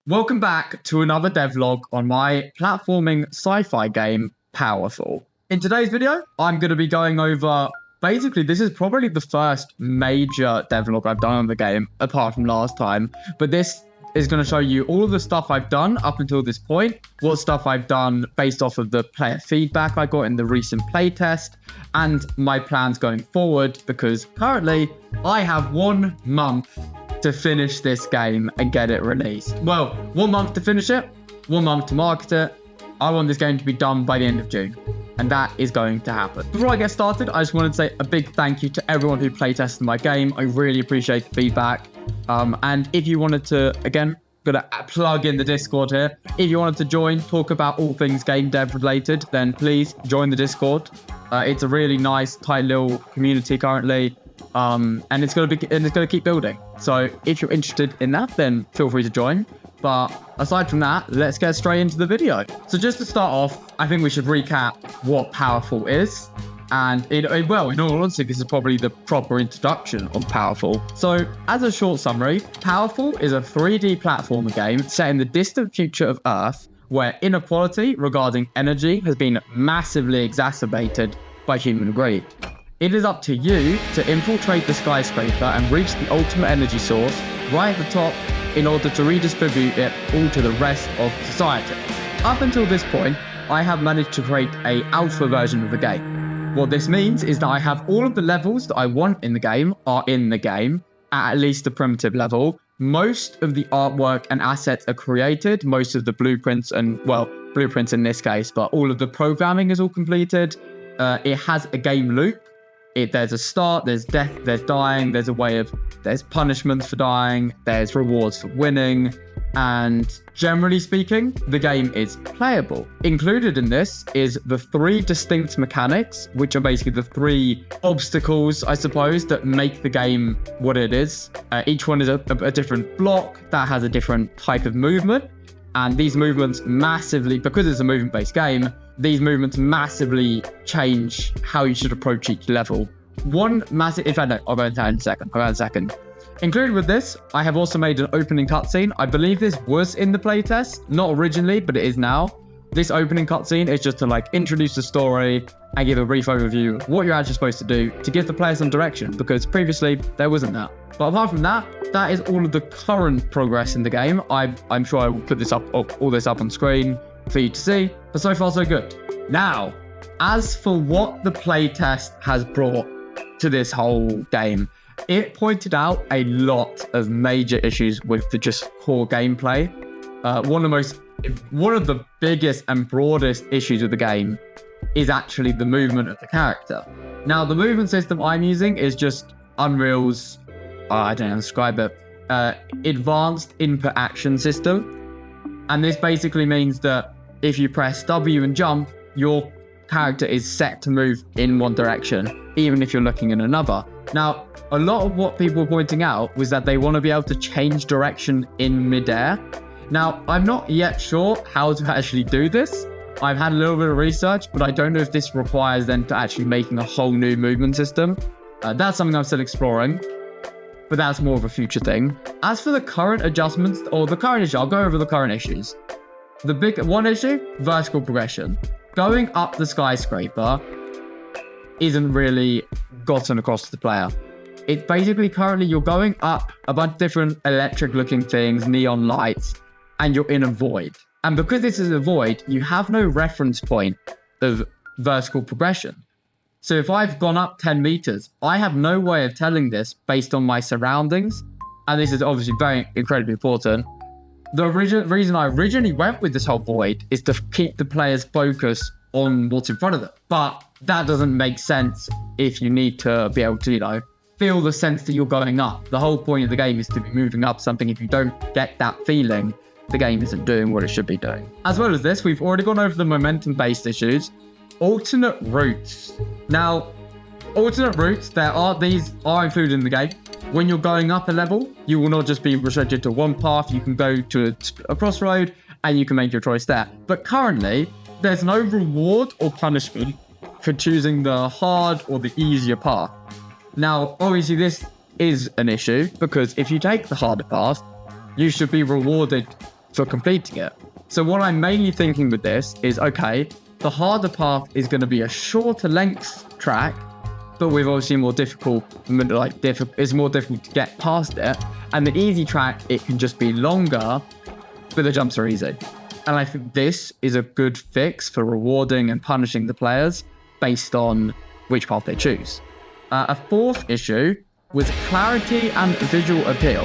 Welcome back to another devlog on my platforming sci-fi game, Powerful. In today's video, I'm going to be going over, basically, this is probably the first major devlog I've done on the game, apart from last time, but this is going to show you all of the stuff I've done up until this point, what stuff I've done based off of the player feedback I got in the recent playtest, and my plans going forward, because currently, I have 1 month to finish this game and get it released. Well, 1 month to finish it, 1 month to market it. I want this game to be done by the end of June, and that is going to happen. Before I get started, I just wanted to say a big thank you to everyone who playtested my game. I really appreciate the feedback. And if you wanted to, again, gonna plug in the Discord here. If you wanted to join, talk about all things game dev related, then please join the Discord. It's a really nice, tight little community currently. And it's gonna keep building. So if you're interested in that, then feel free to join. But aside from that, let's get straight into the video. So just to start off, I think we should recap what Powerful is. And in all honesty, this is probably the proper introduction of Powerful. So as a short summary, Powerful is a 3D platformer game set in the distant future of Earth, where inequality regarding energy has been massively exacerbated by human greed. It is up to you to infiltrate the skyscraper and reach the ultimate energy source right at the top in order to redistribute it all to the rest of society. Up until this point, I have managed to create an alpha version of the game. What this means is that I have all of the levels that I want in the game are in the game, at least the primitive level. Most of the artwork and assets are created, most of the blueprints and, well, blueprints in this case, but all of the programming is all completed. It has a game loop. There's a start, there's death, there's dying, there's punishments for dying, there's rewards for winning, and generally speaking, the game is playable. Included in this is the 3 distinct mechanics, which are basically the 3 obstacles, I suppose, that make the game what it is. Each one is a different block that has a different type of movement, and these movements massively, because it's a movement-based game, these movements massively change how you should approach each level. One massive, in fact, no, I'll go into that in a second. Included with this, I have also made an opening cutscene. I believe this was in the playtest, not originally, but it is now. This opening cutscene is just to introduce the story and give a brief overview of what you're actually supposed to do to give the player some direction, because previously there wasn't that. But apart from that, that is all of the current progress in the game. I'm sure I will put this all this up on screen for you to see, but so far so good. Now, as for what the playtest has brought to this whole game, it pointed out a lot of major issues with the just core gameplay. One of the biggest and broadest issues of the game is actually the movement of the character. Now, the movement system I'm using is just Unreal's, I don't know how to describe it, advanced input action system. And this basically means that if you press W and jump, your character is set to move in one direction, even if you're looking in another. Now, a lot of what people were pointing out was that they want to be able to change direction in midair. Now, I'm not yet sure how to actually do this. I've had a little bit of research, but I don't know if this requires them to actually making a whole new movement system. That's something I'm still exploring, but that's more of a future thing. As for the current adjustments, or the current issue, I'll go over the current issues. The big one issue, vertical progression. Going up the skyscraper isn't really gotten across to the player. It's basically currently you're going up a bunch of different electric looking things, neon lights, and you're in a void. And because this is a void, you have no reference point of vertical progression. So if I've gone up 10 meters, I have no way of telling this based on my surroundings. And this is obviously incredibly important. The reason I originally went with this whole void is to keep the player's focus on what's in front of them. But that doesn't make sense if you need to be able to, feel the sense that you're going up. The whole point of the game is to be moving up something. If you don't get that feeling, the game isn't doing what it should be doing. As well as this, we've already gone over the momentum-based issues. Alternate routes. Now, alternate routes, these are included in the game. When you're going up a level, you will not just be restricted to one path. You can go to a crossroad and you can make your choice there. But currently, there's no reward or punishment for choosing the hard or the easier path. Now, obviously, this is an issue because if you take the harder path, you should be rewarded for completing it. So what I'm mainly thinking with this is, okay, the harder path is going to be a shorter length track, but with obviously more difficult, it's more difficult to get past it. And the easy track, it can just be longer, but the jumps are easy. And I think this is a good fix for rewarding and punishing the players based on which path they choose. A fourth issue was clarity and visual appeal.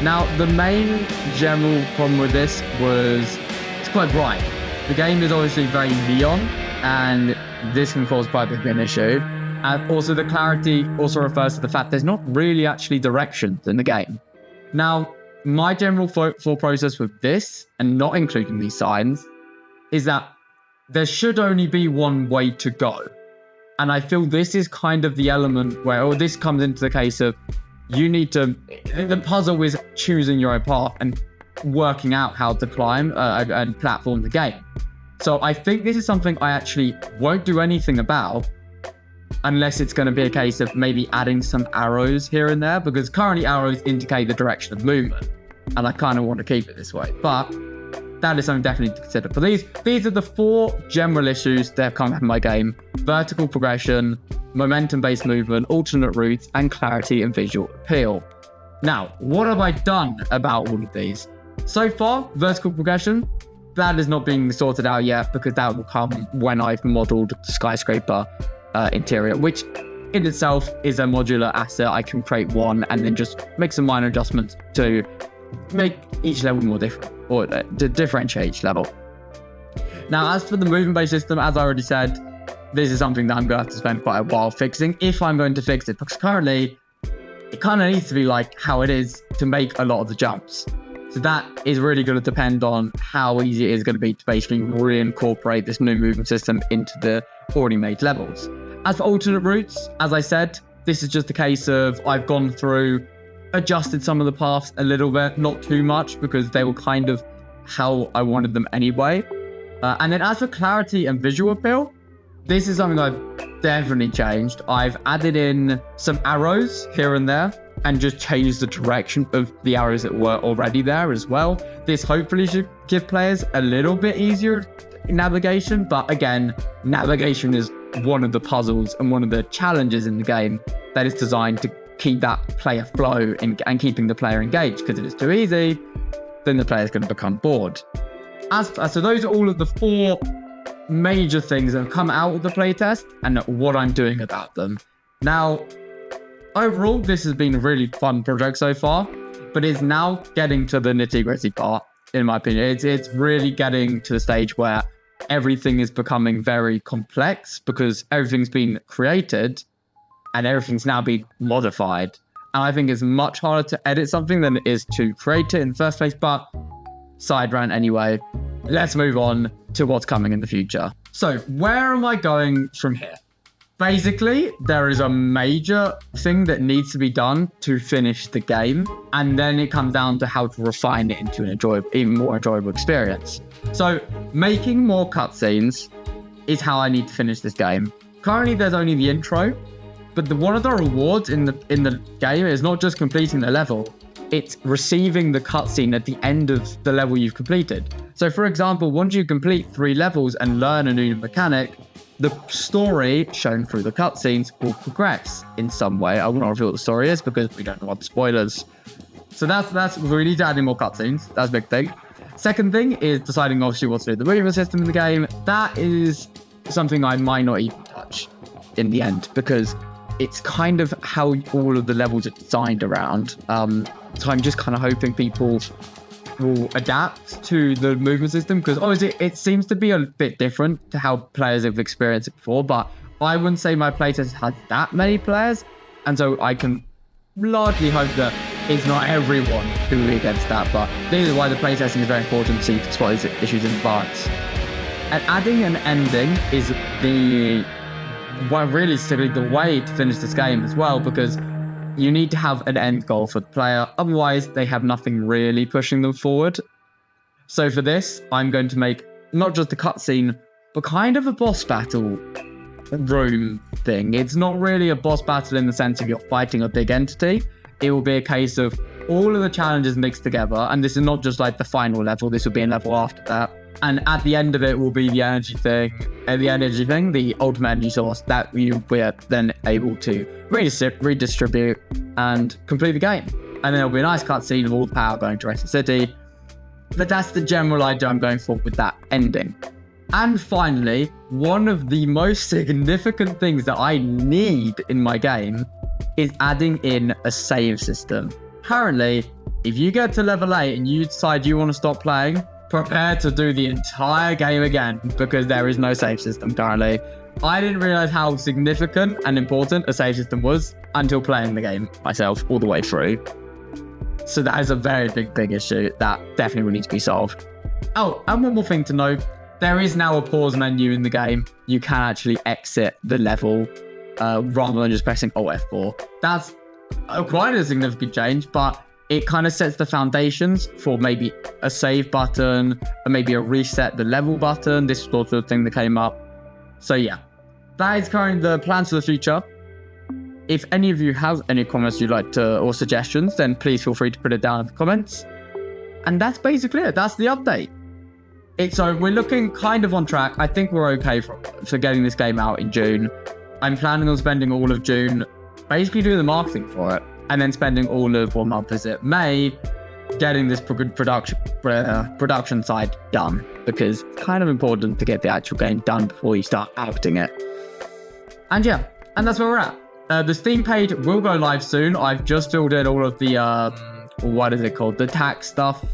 Now, the main general problem with this was it's quite bright. The game is obviously very neon, and this can cause quite a big an issue. And also the clarity also refers to the fact there's not really actually directions in the game. Now, my general thought process with this, and not including these signs, is that there should only be one way to go. And I feel this is kind of the element where, or this comes into the case of, the puzzle is choosing your own path and working out how to climb and platform the game. So I think this is something I actually won't do anything about, unless it's going to be a case of maybe adding some arrows here and there, because currently arrows indicate the direction of movement, and I kind of want to keep it this way. But that is something definitely to consider. But these are the 4 general issues that have come up in my game: vertical progression, momentum-based movement, alternate routes, and clarity and visual appeal. Now, what have I done about all of these? So far, vertical progression, that is not being sorted out yet, because that will come when I've modeled the skyscraper interior, which in itself is a modular asset. I can create one and then just make some minor adjustments to make each level more different, or to differentiate each level. Now, as for the movement-based system, as I already said, this is something that I'm going to have to spend quite a while fixing, if I'm going to fix it, because currently it kind of needs to be like how it is to make a lot of the jumps. So that is really going to depend on how easy it is going to be to basically reincorporate this new movement system into the already made levels. As for alternate routes, as I said, this is just a case of I've gone through, adjusted some of the paths a little bit, not too much, because they were kind of how I wanted them anyway. And then as for clarity and visual appeal, this is something I've definitely changed. I've added in some arrows here and there and just changed the direction of the arrows that were already there as well. This hopefully should give players a little bit easier navigation, but again, navigation is one of the puzzles and one of the challenges in the game that is designed to keep that player flow and keeping the player engaged, because if it's too easy, then the player's going to become bored. So those are all of the 4 major things that have come out of the playtest and what I'm doing about them. Now, overall, this has been a really fun project so far, but it's now getting to the nitty-gritty part, in my opinion. It's really getting to the stage where everything is becoming very complex, because everything's been created and everything's now being modified. And I think it's much harder to edit something than it is to create it in the first place. But side rant anyway, let's move on to what's coming in the future. So where am I going from here? Basically, there is a major thing that needs to be done to finish the game, and then it comes down to how to refine it into an even more enjoyable experience. So making more cutscenes is how I need to finish this game. Currently, there's only the intro, but one of the rewards in the game is not just completing the level, it's receiving the cutscene at the end of the level you've completed. So for example, once you complete 3 levels and learn a new mechanic, the story shown through the cutscenes will progress in some way. I won't reveal what the story is because we don't know what the spoilers. So that's we need to add in more cutscenes. That's a big thing. Second thing is deciding obviously what to do with the movement system in the game. That is something I might not even touch in the end, because it's kind of how all of the levels are designed around. So I'm just kind of hoping people will adapt to the movement system, because obviously it seems to be a bit different to how players have experienced it before, but I wouldn't say my playtest had that many players, and so I can largely hope that it's not everyone who will be against that. But this is why the playtesting is very important, so you can spot these issues in advance. And adding an ending is realistically the way to finish this game as well, because you need to have an end goal for the player, otherwise they have nothing really pushing them forward. So for this, I'm going to make not just a cutscene, but kind of a boss battle room thing. It's not really a boss battle in the sense of you're fighting a big entity. It will be a case of all of the challenges mixed together. And this is not just like the final level. This will be a level after that. And at the end of it will be the energy thing, the ultimate energy source that you will then able to redistribute and complete the game. And then there'll be a nice cutscene of all the power going to Racing City. But that's the general idea I'm going for with that ending. And finally, one of the most significant things that I need in my game is adding in a save system. Currently, if you get to level 8 and you decide you want to stop playing, prepare to do the entire game again because there is no save system currently. I didn't realize how significant and important a save system was until playing the game myself all the way through. So that is a very big issue that definitely will need to be solved. Oh, and one more thing to note. There is now a pause menu in the game. You can actually exit the level rather than just pressing Alt F4. That's quite a significant change, but it kind of sets the foundations for maybe a save button, or maybe a reset the level button. This sort of thing that came up. So yeah, that is currently the plans for the future. If any of you have any comments you'd like to, or suggestions, then please feel free to put it down in the comments. And that's basically it. That's the update. So we're looking kind of on track. I think we're okay for getting this game out in June. I'm planning on spending all of June basically doing the marketing for it, and then spending all of what month is it? May, getting this production side done, because it's kind of important to get the actual game done before you start outing it. And yeah, and that's where we're at. The Steam page will go live soon. I've just filled in all of the, the tax stuff.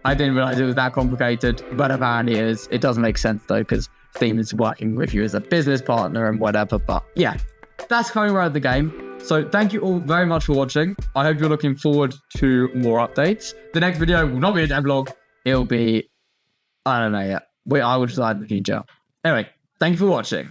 I didn't realize it was that complicated, but apparently it is. It doesn't make sense though, because Steam is working with you as a business partner and whatever. But yeah, that's currently where at the game. So thank you all very much for watching. I hope you're looking forward to more updates. The next video will not be a devlog. It'll be, I don't know yet. I will decide in the future. Anyway, thank you for watching.